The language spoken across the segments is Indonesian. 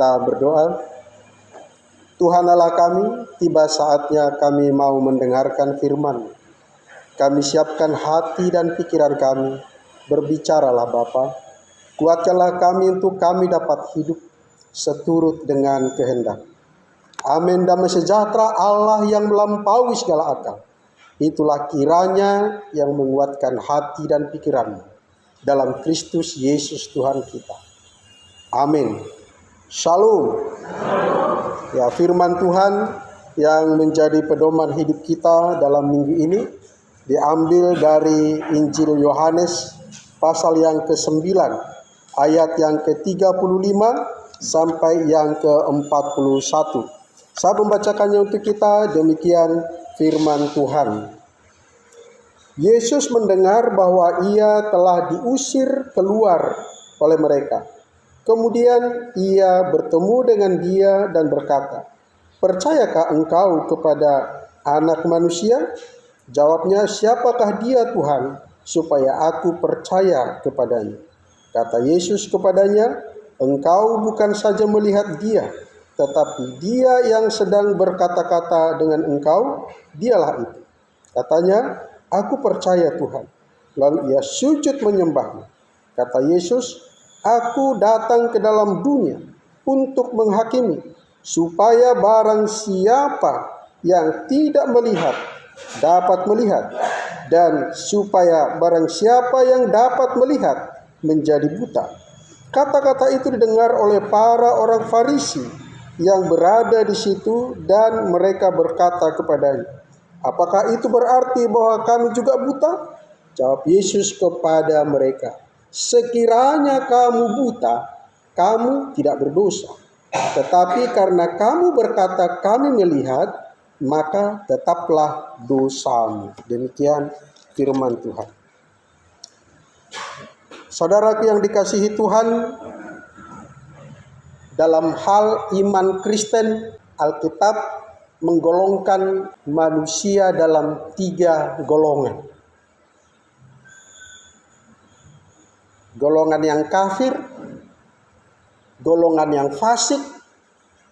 kita berdoa. Tuhan Allah kami, tiba saatnya kami mau mendengarkan firman. Kami siapkan hati dan pikiran kami. Berbicaralah Bapa. Kuatkanlah kami untuk kami dapat hidup seturut dengan kehendak. Amin. Damai sejahtera Allah yang melampaui segala akal, itulah kiranya yang menguatkan hati dan pikiranmu dalam Kristus Yesus Tuhan kita. Amin. Shalom. Ya, firman Tuhan yang menjadi pedoman hidup kita dalam minggu ini diambil dari Injil Yohanes pasal yang ke-9 ayat yang ke-35 sampai yang ke-41. Saya membacakannya untuk kita. Demikian firman Tuhan. Yesus mendengar bahwa ia telah diusir keluar oleh mereka. Kemudian ia bertemu dengan dia dan berkata, "Percayakah engkau kepada Anak Manusia?" Jawabnya, "Siapakah dia Tuhan, supaya aku percaya kepadanya?" Kata Yesus kepadanya, "Engkau bukan saja melihat dia, tetapi dia yang sedang berkata-kata dengan engkau, dialah itu." Katanya, "Aku percaya Tuhan." Lalu ia sujud menyembahnya. Kata Yesus, "Aku datang ke dalam dunia untuk menghakimi, supaya barang siapa yang tidak melihat dapat melihat, dan supaya barang siapa yang dapat melihat menjadi buta." Kata-kata itu didengar oleh para orang Farisi yang berada di situ, dan mereka berkata kepadanya, "Apakah itu berarti bahwa kami juga buta?" Jawab Yesus kepada mereka, "Sekiranya kamu buta, kamu tidak berdosa. Tetapi karena kamu berkata kami melihat, maka tetaplah dosamu." Demikian firman Tuhan. Saudaraku yang dikasihi Tuhan, dalam hal iman Kristen, Alkitab menggolongkan manusia dalam 3 golongan. Golongan yang kafir, golongan yang fasik,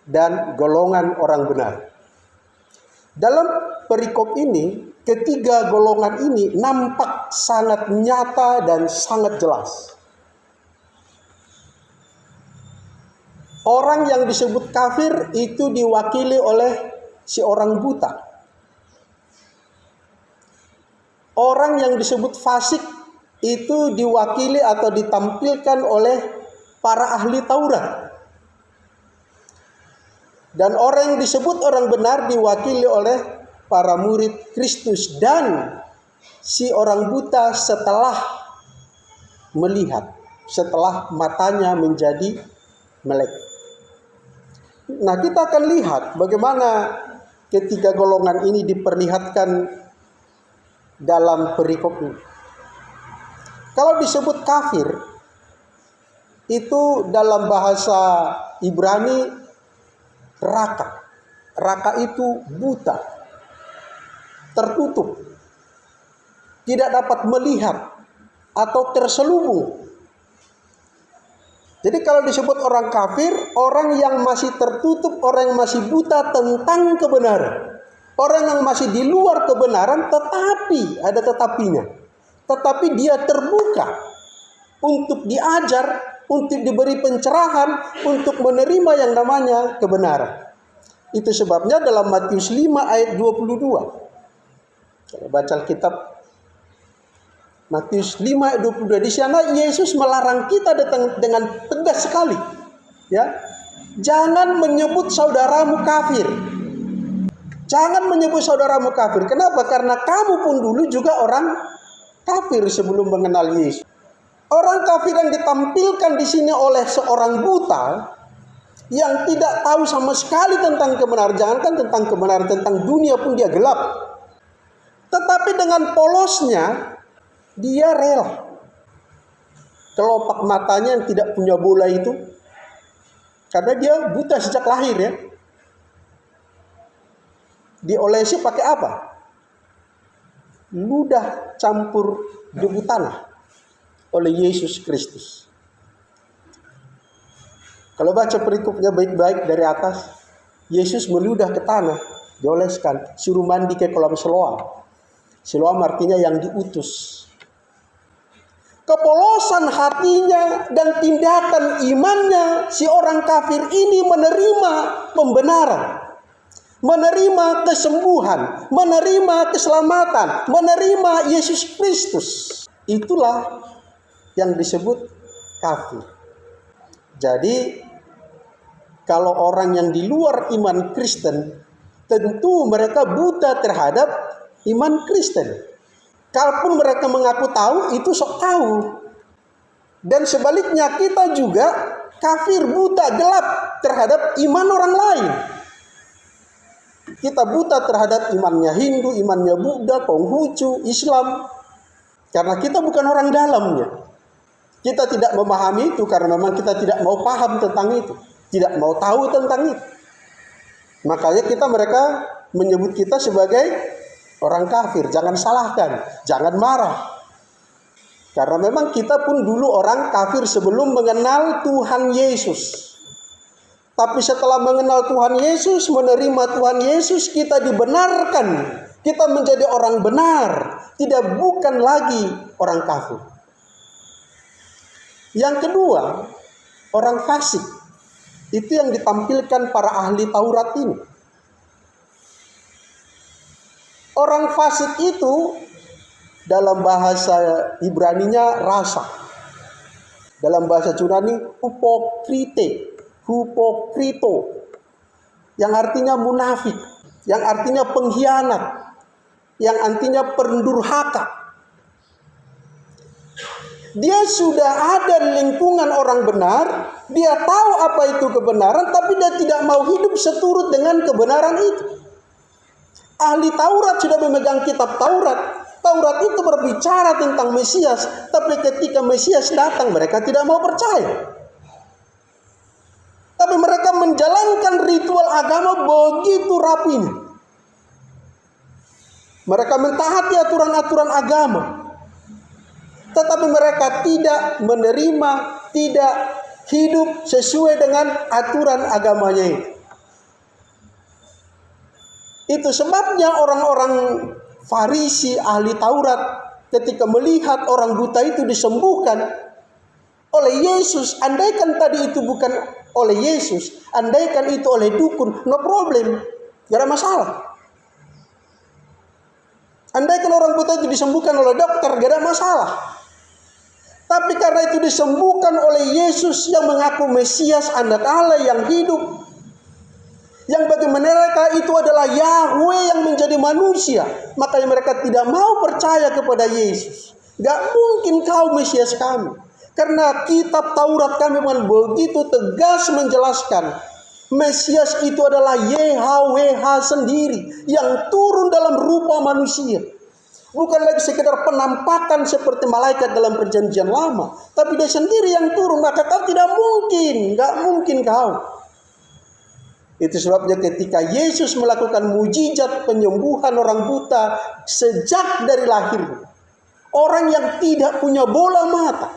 dan golongan orang benar. Dalam perikop ini, ketiga golongan ini nampak sangat nyata dan sangat jelas. Orang yang disebut kafir itu diwakili oleh si orang buta. Orang yang disebut fasik itu diwakili atau ditampilkan oleh para ahli Taurat. Dan orang yang disebut orang benar diwakili oleh para murid Kristus. Dan si orang buta setelah melihat, setelah matanya menjadi melek. Nah, kita akan lihat bagaimana ketiga golongan ini diperlihatkan dalam perikop ini. Kalau disebut kafir, itu dalam bahasa Ibrani raka. Raka itu buta, tertutup, tidak dapat melihat atau terselubung. Jadi kalau disebut orang kafir, orang yang masih tertutup, orang yang masih buta tentang kebenaran. Orang yang masih di luar kebenaran, tetapi ada tetapinya. Tetapi dia terbuka untuk diajar, untuk diberi pencerahan, untuk menerima yang namanya kebenaran. Itu sebabnya dalam Matius 5 ayat 22. Kalau baca Alkitab Matius 5 ayat 22, di sana Yesus melarang kita dengan tegas sekali. Ya, jangan menyebut saudaramu kafir. Jangan menyebut saudaramu kafir. Kenapa? Karena kamu pun dulu juga orang kafir sebelum mengenal Yesus. Orang kafir yang ditampilkan di sini oleh seorang buta yang tidak tahu sama sekali tentang kebenaran, jangankan tentang kebenaran, tentang dunia pun dia gelap. Tetapi dengan polosnya dia rela. Kelopak matanya yang tidak punya bola itu, karena dia buta sejak lahir ya. Diolesi pakai apa? Ludah campur debu tanah oleh Yesus Kristus. Kalau baca perikopnya baik-baik dari atas, Yesus meludah ke tanah, dioleskan, suruh mandi ke kolam Siloam. Siloam artinya yang diutus. Kepolosan hatinya dan tindakan imannya si orang kafir ini menerima pembenaran, menerima kesembuhan, menerima keselamatan, menerima Yesus Kristus. Itulah yang disebut kafir. Jadi kalau orang yang di luar iman Kristen, tentu mereka buta terhadap iman Kristen. Kalaupun mereka mengaku tahu, itu sok tahu. Dan sebaliknya kita juga kafir, buta, gelap terhadap iman orang lain. Kita buta terhadap imannya Hindu, imannya Buddha, Konghucu, Islam. Karena kita bukan orang dalamnya. Kita tidak memahami itu karena memang kita tidak mau paham tentang itu. Tidak mau tahu tentang itu. Makanya mereka menyebut kita sebagai orang kafir. Jangan salahkan, jangan marah. Karena memang kita pun dulu orang kafir sebelum mengenal Tuhan Yesus. Tapi setelah mengenal Tuhan Yesus, menerima Tuhan Yesus, kita dibenarkan. Kita menjadi orang benar, tidak bukan lagi orang kafir. Yang kedua, orang fasik. Itu yang ditampilkan para ahli Taurat ini. Orang fasik itu dalam bahasa Ibraninya rasa. Dalam bahasa Yunani hupokrito. Yang artinya munafik, yang artinya pengkhianat, yang artinya pendurhaka. Dia sudah ada di lingkungan orang benar, dia tahu apa itu kebenaran, tapi dia tidak mau hidup seturut dengan kebenaran itu. Ahli Taurat sudah memegang kitab Taurat. Taurat itu berbicara tentang Mesias. Tapi ketika Mesias datang, mereka tidak mau percaya. Tapi mereka menjalankan ritual agama begitu rapinya. Mereka mentaati aturan-aturan agama. Tetapi mereka tidak menerima, tidak hidup sesuai dengan aturan agamanya itu. Itu sebabnya orang-orang Farisi, ahli Taurat, ketika melihat orang buta itu disembuhkan oleh Yesus, andaikan tadi itu bukan oleh Yesus, andaikan itu oleh dukun, no problem, gak ada masalah. Andaikan orang buta itu disembuhkan oleh dokter, gak ada masalah. Tapi karena itu disembuhkan oleh Yesus yang mengaku Mesias, anak Allah yang hidup, yang bagi mereka itu adalah Yahweh yang menjadi manusia, makanya mereka tidak mau percaya kepada Yesus. Gak mungkin kau Mesias kami. Karena kitab Taurat kami memang begitu tegas menjelaskan Mesias itu adalah YHWH sendiri yang turun dalam rupa manusia. Bukan lagi sekedar penampakan seperti malaikat dalam perjanjian lama, tapi dia sendiri yang turun. Maka kau tidak mungkin, gak mungkin kau. Itu sebabnya ketika Yesus melakukan mujizat penyembuhan orang buta sejak dari lahir, orang yang tidak punya bola mata,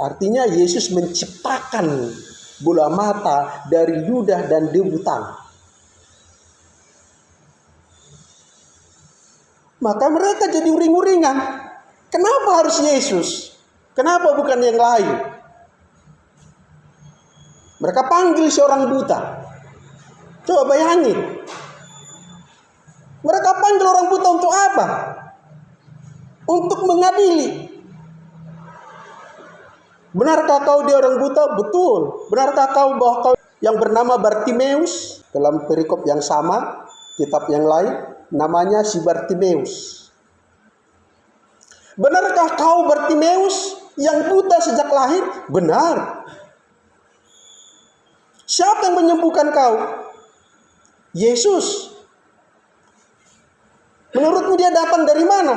artinya Yesus menciptakan bola mata dari ludah dan debu tanah. Maka mereka jadi uring-uringan. Kenapa harus Yesus? Kenapa bukan yang lain? Mereka panggil seorang buta. Coba bayangin. Mereka panggil orang buta untuk apa? Untuk mengadili. Benarkah kau dia orang buta? Betul. Benarkah kau bahwa kau yang bernama Bartimeus? Dalam perikop yang sama, kitab yang lain, namanya si Bartimeus. Benarkah kau Bartimeus yang buta sejak lahir? Benar. Siapa yang menyembuhkan kau? Yesus. Menurutmu dia datang dari mana?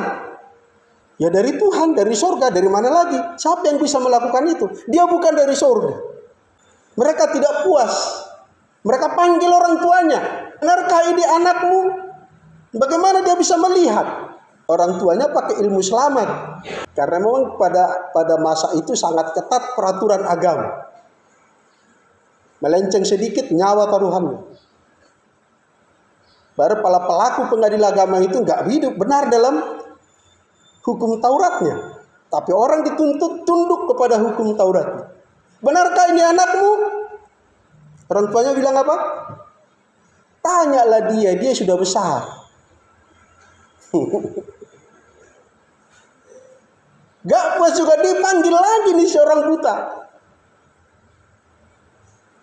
Ya dari Tuhan, dari surga, dari mana lagi? Siapa yang bisa melakukan itu? Dia bukan dari surga. Mereka tidak puas. Mereka panggil orang tuanya. Benarkah ini anakmu? Bagaimana dia bisa melihat? Orang tuanya pakai ilmu selamat. Karena memang pada masa itu sangat ketat peraturan agama. Melenceng sedikit nyawa taruhannya. Baru para pelaku pengadil agama itu nggak hidup benar dalam hukum Tauratnya. Tapi orang dituntut tunduk kepada hukum Tauratnya. Benarkah ini anakmu? Orang tuanya bilang apa? Tanyalah dia sudah besar. Gak puas juga dipanggil lagi nih seorang buta.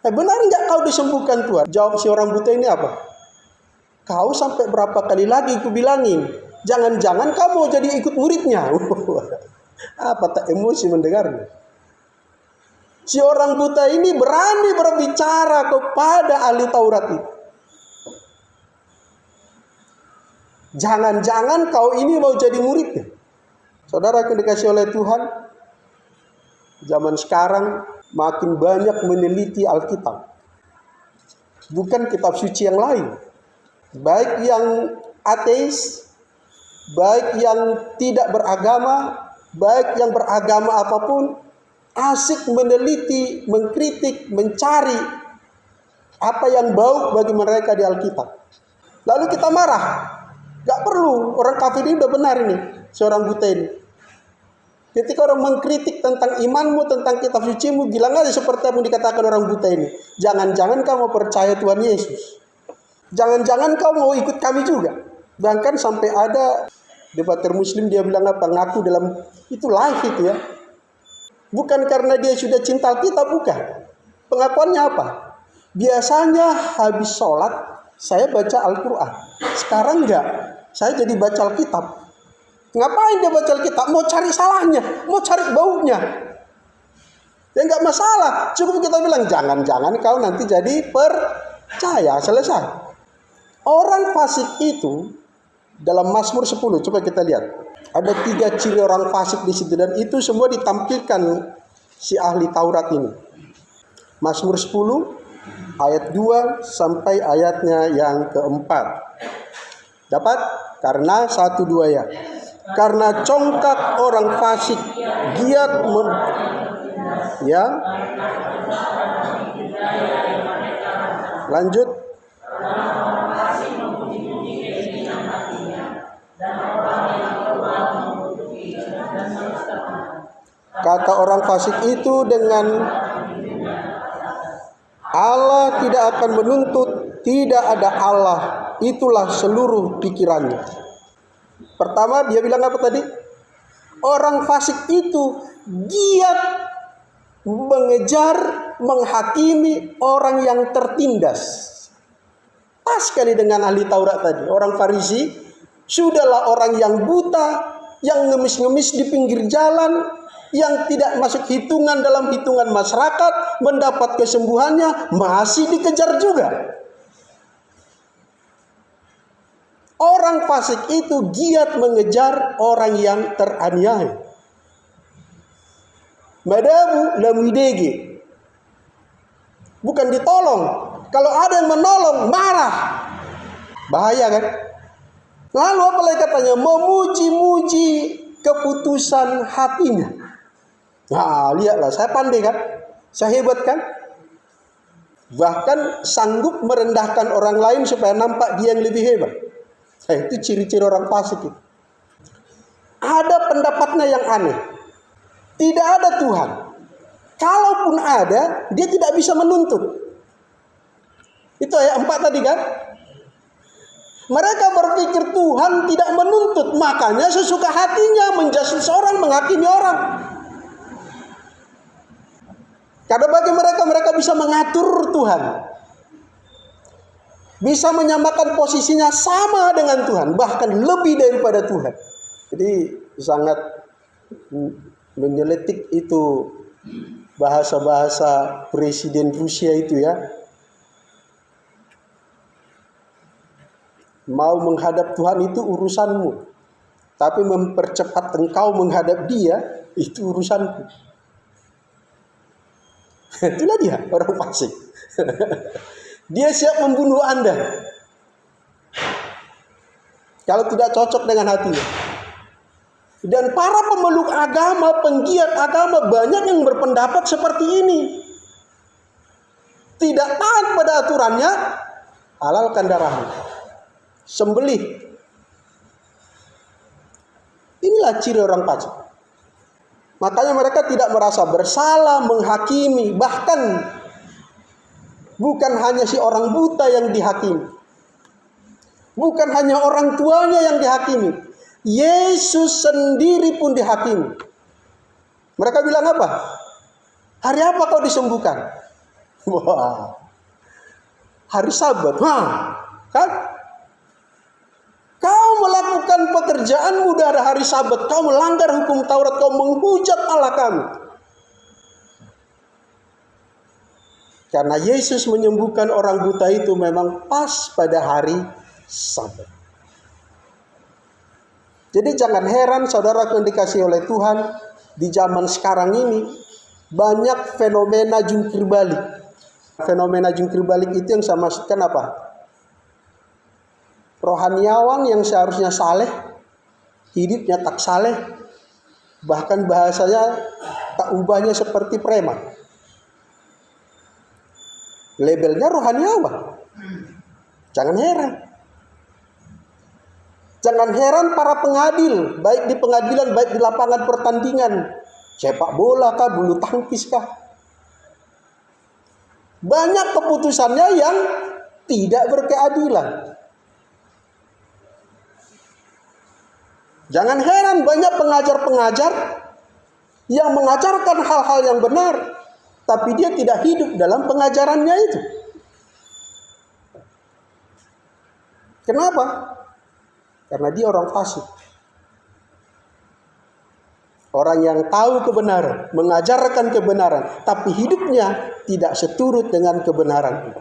Benar nggak kau disembuhkan Tuhan? Jawab si orang buta ini apa? Kau sampai berapa kali lagi ku bilangin, jangan-jangan kau mau jadi ikut muridnya. Apa tak emosi mendengarnya? Si orang buta ini berani berbicara kepada ahli Taurat itu. Jangan-jangan kau ini mau jadi muridnya. Saudara yang dikasih oleh Tuhan, zaman sekarang makin banyak meneliti Alkitab. Bukan kitab suci yang lain. Baik yang ateis, baik yang tidak beragama, baik yang beragama apapun, asik meneliti, mengkritik, mencari apa yang baik bagi mereka di Alkitab. Lalu kita marah. Gak perlu, orang kafir ini udah benar ini, seorang buta ini. Ketika orang mengkritik tentang imanmu, tentang kitab sucimu, bilang aja seperti yang dikatakan orang buta ini. Jangan-jangan kamu percaya Tuhan Yesus. Jangan-jangan kau mau ikut kami juga. Bahkan sampai ada debater muslim dia bilang apa? Ngaku dalam itu live itu ya. Bukan karena dia sudah cinta Alkitab, bukan. Pengakuannya apa? Biasanya habis sholat saya baca Al-Quran. Sekarang enggak. Saya jadi baca Alkitab. Ngapain dia baca Alkitab? Mau cari salahnya, mau cari baunya. Ya enggak masalah. Cukup kita bilang jangan-jangan kau nanti jadi percaya. Selesai. Orang fasik itu dalam Mazmur 10, coba kita lihat. Ada 3 ciri orang fasik di situ dan itu semua ditampilkan si ahli Taurat ini. Mazmur 10 ayat 2 sampai ayatnya yang keempat. Dapat? Karena 1, 2 ya. Karena congkak orang fasik giat ya. Lanjut. Kata orang fasik itu dengan Allah tidak akan menuntut, tidak ada Allah, itulah seluruh pikirannya. Pertama dia bilang apa tadi? Orang fasik itu giat mengejar, menghakimi orang yang tertindas. Pas sekali dengan ahli Taurat tadi. Orang Farisi sudahlah orang yang buta, yang ngemis-ngemis di pinggir jalan, yang tidak masuk hitungan dalam hitungan masyarakat, mendapat kesembuhannya, masih dikejar juga. Orang fasik itu giat mengejar orang yang teraniaya. Madabu lamidege. Bukan ditolong. Kalau ada yang menolong, marah. Bahaya kan? Lalu apa lagi katanya? Memuji-muji keputusan hatinya. Nah, lihatlah, saya pandai kan? Saya hebat kan? Bahkan sanggup merendahkan orang lain supaya nampak dia yang lebih hebat. Itu ciri-ciri orang fasik itu. Ada pendapatnya yang aneh. Tidak ada Tuhan. Kalaupun ada, dia tidak bisa menuntut. Itu ayat 4 tadi kan? Mereka berpikir Tuhan tidak menuntut, makanya sesuka hatinya menjudge seorang, menghakimi orang. Karena bagi mereka bisa mengatur Tuhan. Bisa menyamakan posisinya sama dengan Tuhan, bahkan lebih daripada Tuhan. Jadi sangat menyeletik itu bahasa-bahasa Presiden Rusia itu ya. Mau menghadap Tuhan itu urusanmu. Tapi mempercepat engkau menghadap dia, itu urusanku. Itulah dia, orang fasik. Dia siap membunuh Anda kalau tidak cocok dengan hatinya. Dan para pemeluk agama, penggiat agama banyak yang berpendapat seperti ini. Tidak taat pada aturannya, halalkan darahnya, sembelih. Inilah ciri orang fasik. Makanya mereka tidak merasa bersalah, menghakimi. Bahkan bukan hanya si orang buta yang dihakimi, bukan hanya orang tuanya yang dihakimi, Yesus sendiri pun dihakimi. Mereka bilang apa? Hari apa kau disembuhkan? Wah, hari Sabat. Kan? Kau melakukan pekerjaanmu pada hari Sabat. Kau melanggar hukum Taurat. Kau menghujat Allah kami. Karena Yesus menyembuhkan orang buta itu memang pas pada hari Sabat. Jadi jangan heran saudara yang dikasihi oleh Tuhan, di zaman sekarang ini banyak fenomena jungkir balik. Fenomena jungkir balik itu yang saya maksudkan apa? Rohaniawan yang seharusnya saleh, hidupnya tak saleh, bahkan bahasanya tak ubahnya seperti preman. Labelnya rohaniawan. Jangan heran. Jangan heran para pengadil, baik di pengadilan, baik di lapangan pertandingan, sepak bola kah, bulu tangkis kah, banyak keputusannya yang tidak berkeadilan. Jangan heran banyak pengajar-pengajar yang mengajarkan hal-hal yang benar, tapi dia tidak hidup dalam pengajarannya itu. Kenapa? Karena dia orang fasik. Orang yang tahu kebenaran, mengajarkan kebenaran, tapi hidupnya tidak seturut dengan kebenaran.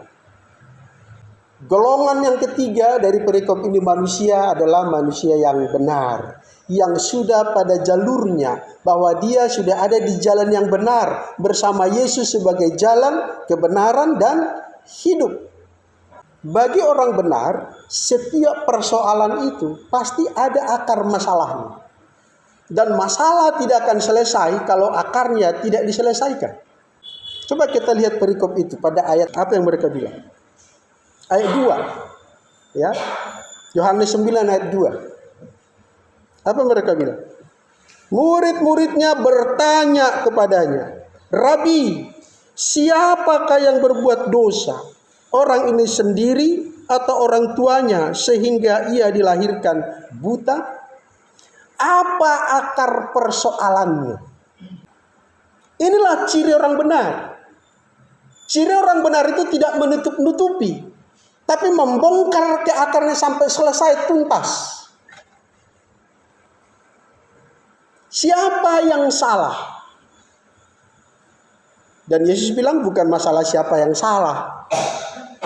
Golongan yang ketiga dari perikop ini manusia adalah manusia yang benar, yang sudah pada jalurnya, bahwa dia sudah ada di jalan yang benar bersama Yesus sebagai jalan, kebenaran, dan hidup. Bagi orang benar, setiap persoalan itu pasti ada akar masalahnya. Dan masalah tidak akan selesai kalau akarnya tidak diselesaikan. Coba kita lihat perikop itu pada ayat apa yang mereka bilang. Ayat 2. Ya. Yohanes 9 ayat 2. Apa mereka bilang? Murid-muridnya bertanya kepadanya, "Rabi, siapakah yang berbuat dosa? Orang ini sendiri atau orang tuanya sehingga ia dilahirkan buta?" Apa akar persoalannya? Inilah ciri orang benar. Ciri orang benar itu tidak menutup-nutupi, tapi membongkar ke akarnya sampai selesai tuntas. Siapa yang salah? Dan Yesus bilang bukan masalah siapa yang salah,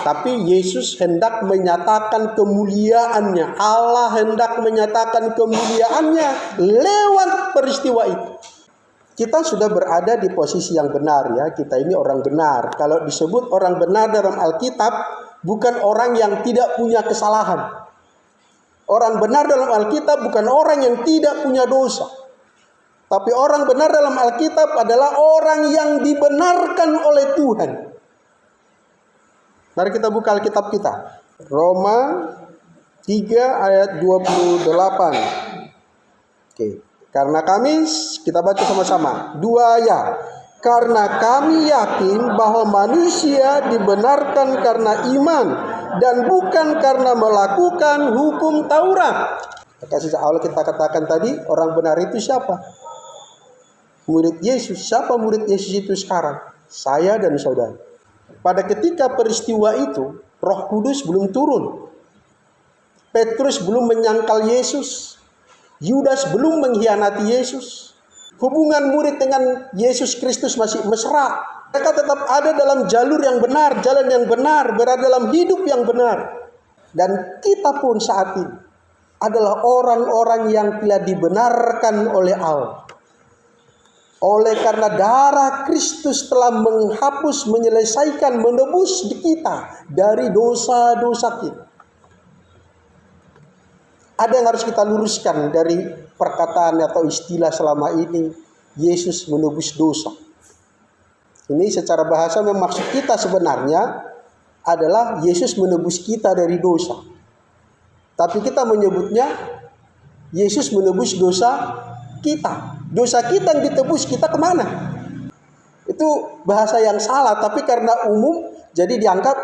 tapi Yesus hendak menyatakan kemuliaannya. Allah hendak menyatakan kemuliaannya lewat peristiwa itu. Kita sudah berada di posisi yang benar ya. Kita ini orang benar. Kalau disebut orang benar dalam Alkitab, bukan orang yang tidak punya kesalahan. Orang benar dalam Alkitab bukan orang yang tidak punya dosa. Tapi orang benar dalam Alkitab adalah orang yang dibenarkan oleh Tuhan. Mari kita buka Alkitab kita. Roma 3 ayat 28. Oke. Karena kami, kita baca sama-sama. 2 ya. Karena kami yakin bahwa manusia dibenarkan karena iman dan bukan karena melakukan hukum Taurat. Maka sejak awal kita katakan tadi, orang benar itu siapa? Murid Yesus. Siapa murid Yesus itu sekarang? Saya dan saudara. Pada ketika peristiwa itu, Roh Kudus belum turun. Petrus belum menyangkal Yesus. Yudas belum mengkhianati Yesus. Hubungan murid dengan Yesus Kristus masih mesra. Mereka tetap ada dalam jalur yang benar, jalan yang benar, berada dalam hidup yang benar. Dan kita pun saat ini adalah orang-orang yang telah dibenarkan oleh Allah. Oleh karena darah Kristus telah menghapus, menyelesaikan, menebus kita dari dosa-dosa kita. Ada yang harus kita luruskan dari perkataan atau istilah selama ini, Yesus menebus dosa. Ini secara bahasa memang maksud kita sebenarnya adalah Yesus menebus kita dari dosa. Tapi kita menyebutnya Yesus menebus dosa kita. Dosa kita yang ditebus, kita kemana? Itu bahasa yang salah, tapi karena umum jadi dianggap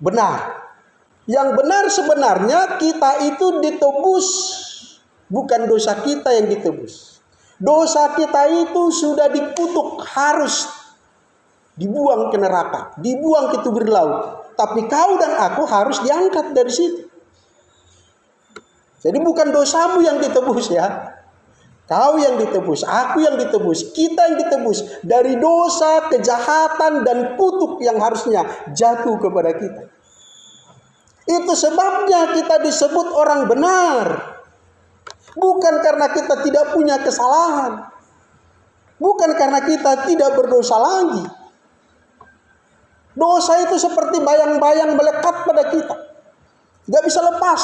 benar. Yang benar sebenarnya kita itu ditebus, bukan dosa kita yang ditebus. Dosa kita itu sudah dikutuk, harus dibuang ke neraka, dibuang ke tubir laut. Tapi kau dan aku harus diangkat dari situ. Jadi bukan dosamu yang ditebus ya. Kau yang ditebus, aku yang ditebus, kita yang ditebus dari dosa, kejahatan, dan kutuk yang harusnya jatuh kepada kita. Itu sebabnya kita disebut orang benar. Bukan karena kita tidak punya kesalahan. Bukan karena kita tidak berdosa lagi. Dosa itu seperti bayang-bayang melekat pada kita. Tidak bisa lepas.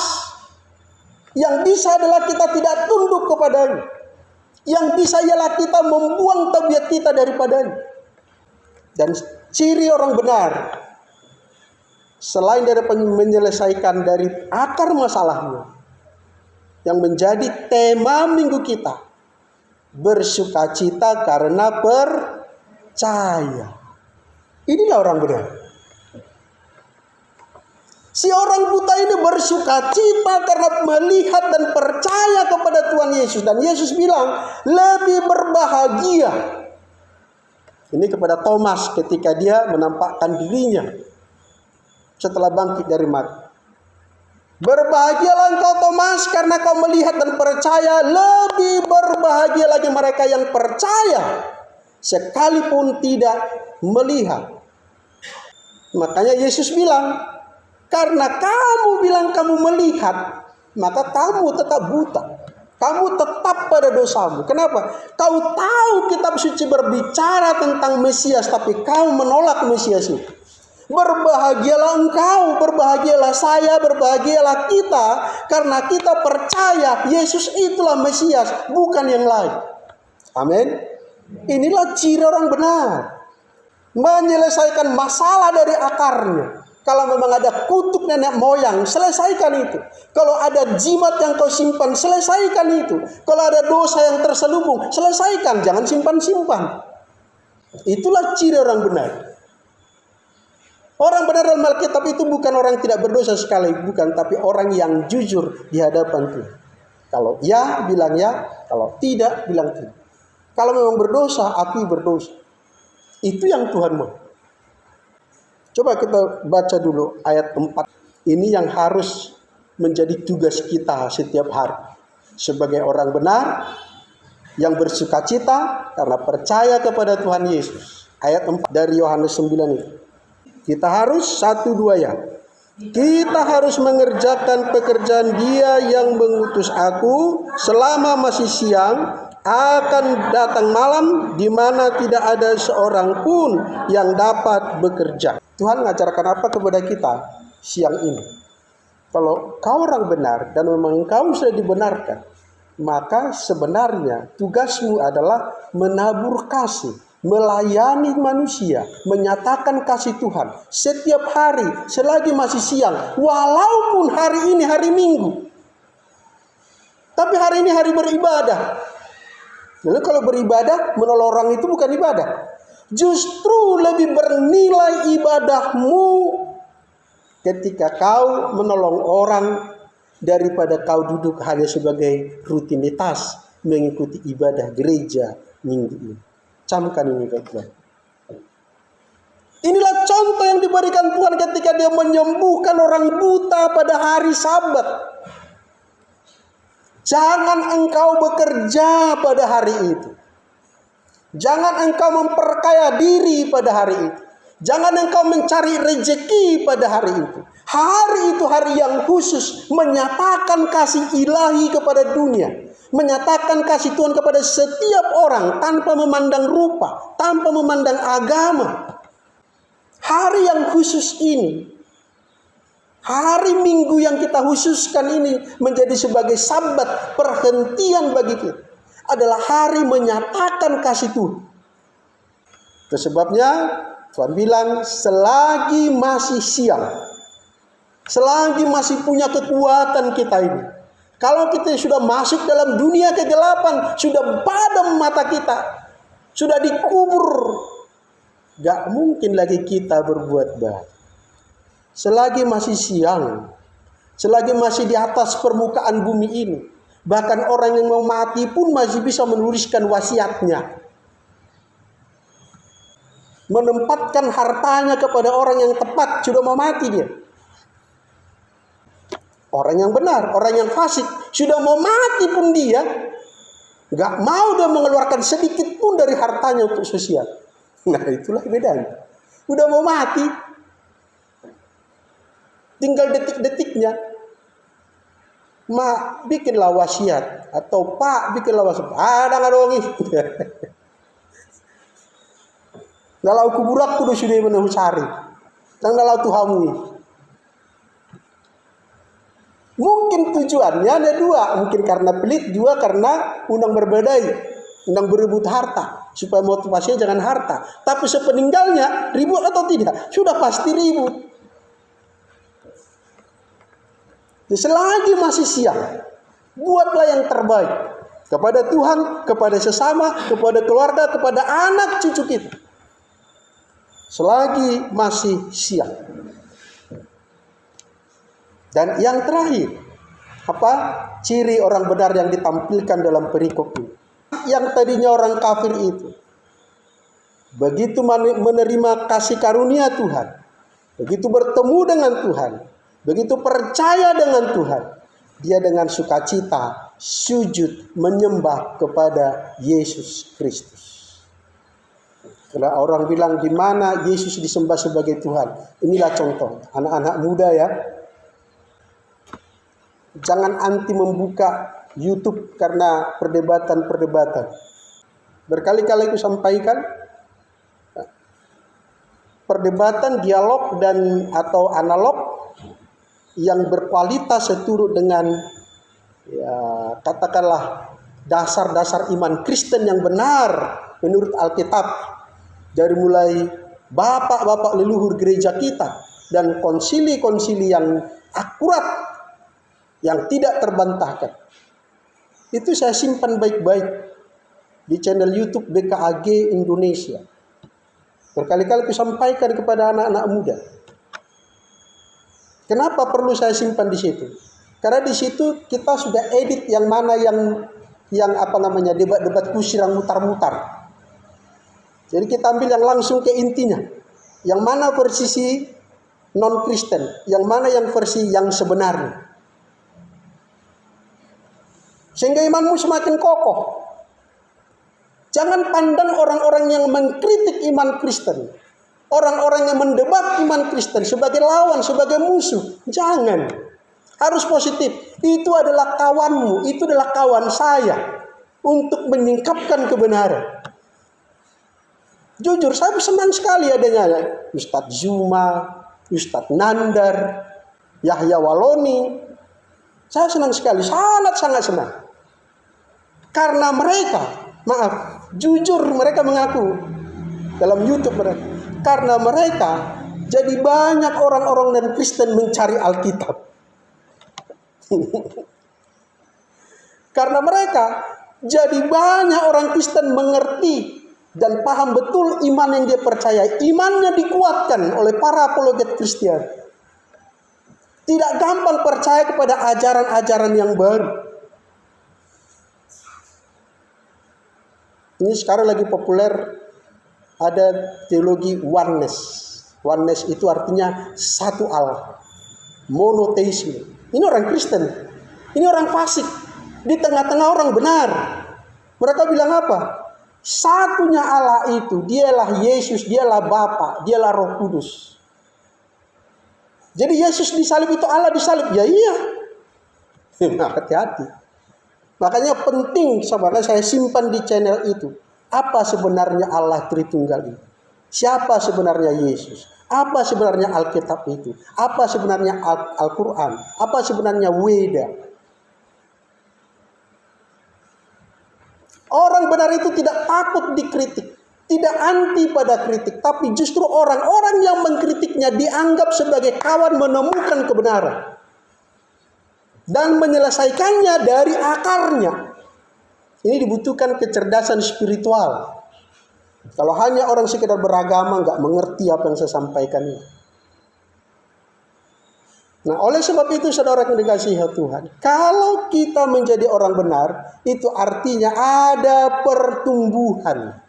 Yang bisa adalah kita tidak tunduk kepadanya. Yang bisa ialah kita membuang tabiat kita daripadanya. Dan ciri orang benar, selain dari menyelesaikan dari akar masalahnya, yang menjadi tema minggu kita, bersukacita karena percaya. Inilah orang benar. Si orang buta ini bersukacita karena melihat dan percaya kepada Tuhan Yesus. Dan Yesus bilang, lebih berbahagia. Ini kepada Thomas ketika dia menampakkan dirinya setelah bangkit dari mati. Berbahagialah engkau Thomas karena kau melihat dan percaya. Lebih berbahagia lagi mereka yang percaya sekalipun tidak melihat. Makanya Yesus bilang, karena kamu bilang kamu melihat, maka kamu tetap buta. Kamu tetap pada dosamu. Kenapa? Kau tahu kitab suci berbicara tentang Mesias, tapi kau menolak Mesias itu. Berbahagialah engkau, berbahagialah saya, berbahagialah kita, karena kita percaya Yesus itulah Mesias, bukan yang lain. Amin. Inilah ciri orang benar. Menyelesaikan masalah dari akarnya. Kalau memang ada kutuk nenek moyang, selesaikan itu. Kalau ada jimat yang kau simpan, selesaikan itu. Kalau ada dosa yang terselubung, selesaikan. Jangan simpan-simpan. Itulah ciri orang benar. Orang benar dalam Alkitab itu bukan orang tidak berdosa sekali, bukan, tapi orang yang jujur di hadapan Tuhan. Kalau ya, bilang ya. Kalau tidak, bilang tidak. Kalau memang berdosa, akui berdosa. Itu yang Tuhan mau. Coba kita baca dulu ayat 4. Ini yang harus menjadi tugas kita setiap hari. Sebagai orang benar yang bersukacita karena percaya kepada Tuhan Yesus. Ayat 4 dari Yohanes 9 itu. Kita harus 1-2 ya. Kita harus mengerjakan pekerjaan Dia yang mengutus aku selama masih siang. Akan datang malam di mana tidak ada seorang pun yang dapat bekerja. Tuhan mengajarkan apa kepada kita siang ini? Kalau kau orang benar dan memang kau sudah dibenarkan, maka sebenarnya tugasmu adalah menabur kasih, melayani manusia, menyatakan kasih Tuhan setiap hari selagi masih siang, walaupun hari ini hari Minggu. Tapi hari ini hari beribadah. Lalu kalau beribadah, menolong orang itu bukan ibadah. Justru lebih bernilai ibadahmu ketika kau menolong orang daripada kau duduk hanya sebagai rutinitas mengikuti ibadah gereja minggu ini. Camkan ini baik-baik. Inilah contoh yang diberikan Tuhan ketika Dia menyembuhkan orang buta pada hari Sabat. Jangan engkau bekerja pada hari itu. Jangan engkau memperkaya diri pada hari itu. Jangan engkau mencari rezeki pada hari itu. Hari itu hari yang khusus menyatakan kasih ilahi kepada dunia. Menyatakan kasih Tuhan kepada setiap orang tanpa memandang rupa, tanpa memandang agama. Hari yang khusus ini Hari Minggu yang kita khususkan ini menjadi sebagai sabat perhentian bagi kita. Adalah hari menyatakan kasih Tuhan. Itu sebabnya Tuhan bilang, selagi masih siang, selagi masih punya kekuatan kita ini, kalau kita sudah masuk dalam dunia kegelapan, sudah padam mata kita, sudah dikubur, gak mungkin lagi kita berbuat baik. Selagi masih siang, selagi masih di atas permukaan bumi ini, bahkan orang yang mau mati pun masih bisa menuliskan wasiatnya, menempatkan hartanya kepada orang yang tepat. Sudah mau mati dia, orang yang benar, orang yang fasik, sudah mau mati pun dia gak mau dia mengeluarkan sedikit pun dari hartanya untuk sosial. Nah, itulah bedanya. Udah mau mati, tinggal detik-detiknya, "Ma, bikinlah wasiat," atau "Pak, bikinlah wasiat." Ada ngadongi. Dalau kuburak kudu sudah menuh cari. Dan dalau tuhamui. Mungkin tujuannya ada dua. Mungkin karena pelit, dua karena undang berbedai, undang berebut harta. Supaya motivasinya jangan harta. Tapi sepeninggalnya, ribut atau tidak, sudah pasti ribut. Selagi masih siang, buatlah yang terbaik kepada Tuhan, kepada sesama, kepada keluarga, kepada anak cucu kita. Selagi masih siang. Dan yang terakhir, apa ciri orang benar yang ditampilkan dalam perikop ini? Yang tadinya orang kafir itu, begitu menerima kasih karunia Tuhan, begitu bertemu dengan Tuhan, begitu percaya dengan Tuhan, dia dengan sukacita sujud menyembah kepada Yesus Kristus. Kalau orang bilang di mana Yesus disembah sebagai Tuhan, inilah contoh. Anak-anak muda ya, jangan anti membuka YouTube karena perdebatan-perdebatan. Berkali-kali aku sampaikan, perdebatan dialog dan atau analog yang berkualitas seturut dengan ya katakanlah dasar-dasar iman Kristen yang benar menurut Alkitab, dari mulai bapak-bapak leluhur gereja kita dan konsili-konsili yang akurat yang tidak terbantahkan. Itu saya simpan baik-baik di channel YouTube BKAG Indonesia. Berkali-kali saya sampaikan kepada anak-anak muda. Kenapa perlu saya simpan di situ? Karena di situ kita sudah edit yang mana yang apa namanya debat-debat kusir yang mutar-mutar. Jadi kita ambil yang langsung ke intinya. Yang mana versi non-Kristen, yang mana yang versi yang sebenarnya. Sehingga imanmu semakin kokoh. Jangan pandang orang-orang yang mengkritik iman Kristen, orang-orang yang mendebat iman Kristen sebagai lawan, sebagai musuh. Jangan. Harus positif. Itu adalah kawanmu, itu adalah kawan saya untuk menyingkapkan kebenaran. Jujur, saya senang sekali adanya Ustadz Zuma, Ustadz Nandar, Yahya Waloni. Saya senang sekali, sangat-sangat senang. Karena mereka, maaf, jujur mereka mengaku dalam YouTube mereka, karena mereka jadi banyak orang-orang dan Kristen mencari Alkitab. Karena mereka jadi banyak orang Kristen mengerti dan paham betul iman yang dia percaya. Imannya dikuatkan oleh para apologet Kristen. Tidak gampang percaya kepada ajaran-ajaran yang baru. Ini sekarang lagi populer ada teologi oneness. Oneness itu artinya satu Allah, monoteisme. Ini orang Kristen, ini orang fasik, di tengah-tengah orang benar. Mereka bilang apa? Satunya Allah itu, dialah Yesus, dialah Bapa, dialah Roh Kudus. Jadi Yesus disalib itu Allah disalib, ya iya. Nah, hati-hati. Makanya penting, makanya saya simpan di channel itu. Apa sebenarnya Allah Tritunggal ini? Siapa sebenarnya Yesus? Apa sebenarnya Alkitab itu? Apa sebenarnya Al-Quran? Apa sebenarnya Weda? Orang benar itu tidak takut dikritik, tidak anti pada kritik, tapi justru orang-orang yang mengkritiknya dianggap sebagai kawan menemukan kebenaran dan menyelesaikannya dari akarnya. Ini dibutuhkan kecerdasan spiritual. Kalau hanya orang sekedar beragama nggak mengerti apa yang saya sampaikan ini. Nah, oleh sebab itu saudara yang dikasihi Tuhan, kalau kita menjadi orang benar, itu artinya ada pertumbuhan.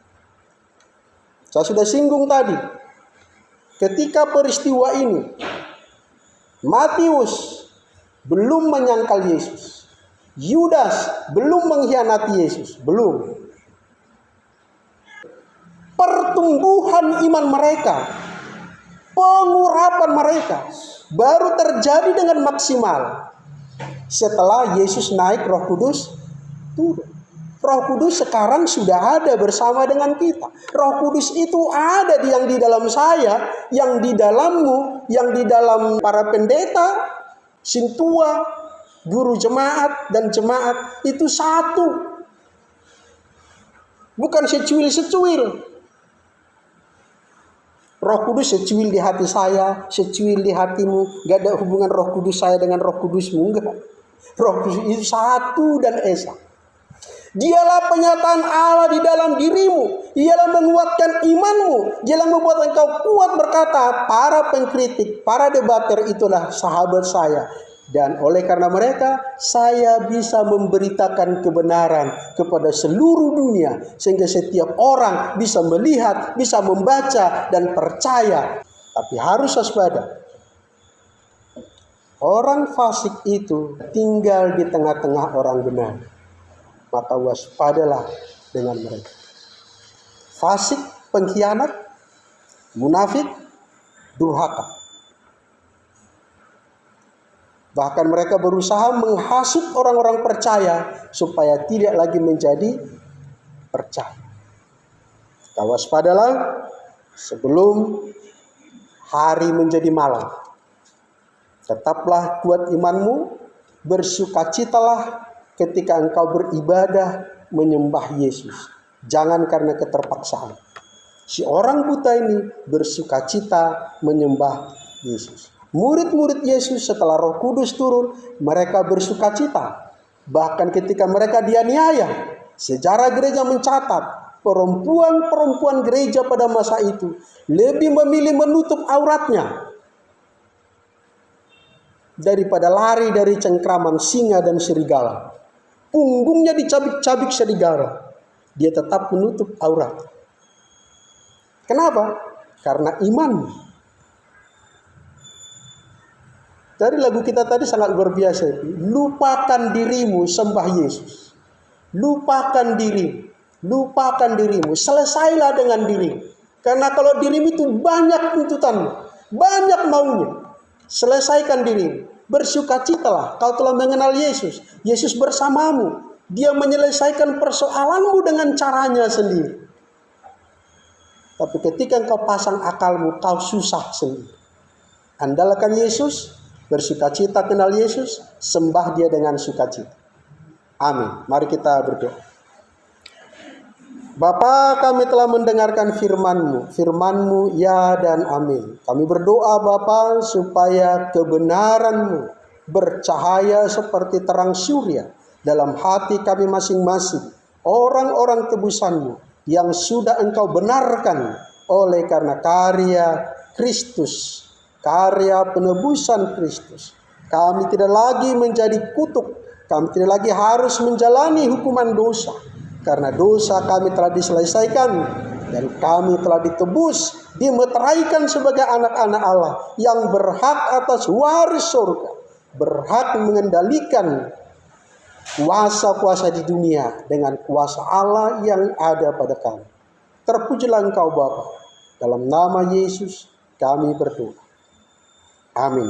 Saya sudah singgung tadi, ketika peristiwa ini, Matius belum menyangkal Yesus, Yudas belum mengkhianati Yesus, belum. Pertumbuhan iman mereka, pengurapan mereka baru terjadi dengan maksimal setelah Yesus naik, Roh Kudus turun. Roh Kudus sekarang sudah ada bersama dengan kita. Roh Kudus itu ada yang di dalam saya, yang di dalammu, yang di dalam para pendeta, sintua, guru jemaat dan jemaat itu satu. Bukan secuil-secuil. Roh Kudus secuil di hati saya, secuil di hatimu. Gak ada hubungan Roh Kudus saya dengan Roh Kudusmu, enggak. Roh Kudus itu satu dan esa. Dialah penyataan Allah di dalam dirimu. Dialah menguatkan imanmu. Dialah membuat engkau kuat berkata, para pengkritik, para debater itulah sahabat saya. Dan oleh karena mereka, saya bisa memberitakan kebenaran kepada seluruh dunia. Sehingga setiap orang bisa melihat, bisa membaca dan percaya. Tapi harus waspada. Orang fasik itu tinggal di tengah-tengah orang benar. Maka waspadalah dengan mereka. Fasik, pengkhianat, munafik, durhaka. Bahkan mereka berusaha menghasut orang-orang percaya supaya tidak lagi menjadi percaya. Waspadalah sebelum hari menjadi malam. Tetaplah kuat imanmu, bersukacitalah ketika engkau beribadah menyembah Yesus. Jangan karena keterpaksaan. Si orang buta ini bersukacita menyembah Yesus. Murid-murid Yesus setelah Roh Kudus turun, mereka bersukacita. Bahkan ketika mereka dianiaya, sejarah gereja mencatat perempuan-perempuan gereja pada masa itu lebih memilih menutup auratnya daripada lari dari cengkraman singa dan serigala. Punggungnya dicabik-cabik serigala, dia tetap menutup aurat. Kenapa? Karena iman. Dari lagu kita tadi sangat luar biasa itu. Lupakan dirimu, sembah Yesus. Lupakan diri, lupakan dirimu. Selesailah dengan diri. Karena kalau dirimu itu banyak tuntutanmu, banyak maunya. Selesaikan dirimu. Bersukacitalah, kau telah mengenal Yesus. Yesus bersamamu. Dia menyelesaikan persoalanmu dengan caranya sendiri. Tapi ketika engkau pasang akalmu, kau susah sendiri. Andalkan Yesus, bersukacita kenal Yesus, sembah dia dengan sukacita. Amin. Mari kita berdoa. Bapa, kami telah mendengarkan firman-Mu. Firman-Mu ya dan amin. Kami berdoa Bapa supaya kebenaran-Mu bercahaya seperti terang surya dalam hati kami masing-masing. Orang-orang tebusan-Mu yang sudah Engkau benarkan oleh karena karya Kristus. Karya penebusan Kristus. Kami tidak lagi menjadi kutuk. Kami tidak lagi harus menjalani hukuman dosa. Karena dosa kami telah diselesaikan. Dan kami telah ditebus. Dimeteraikan sebagai anak-anak Allah. Yang berhak atas waris surga. Berhak mengendalikan kuasa-kuasa di dunia. Dengan kuasa Allah yang ada pada kami. Terpujilah Engkau Bapa. Dalam nama Yesus kami berdoa. Amin.